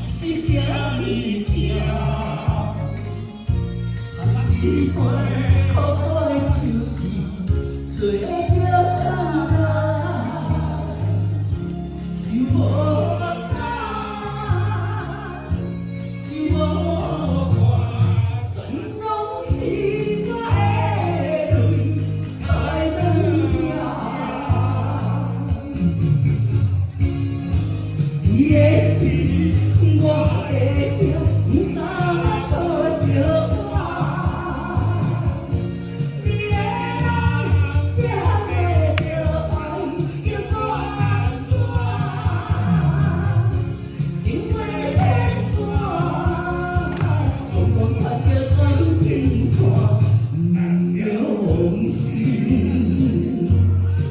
是这呢疼，一杯苦苦的相思，做个少叹息，就无干，就无看，全拢是我的泪太软这。你的心，我的痛，不敢多想我。你的人听袂着爱，又搁安怎？情花变淡，风风看着感情线，难了心，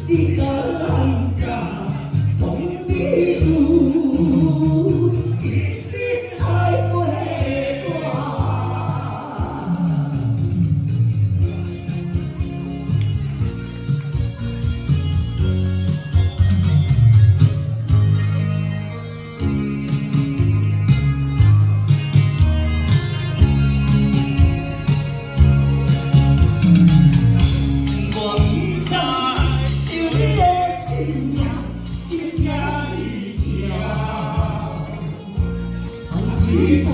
你敢敢讲你有？一心爱过我。我不知想你的情命是这呢疼。一杯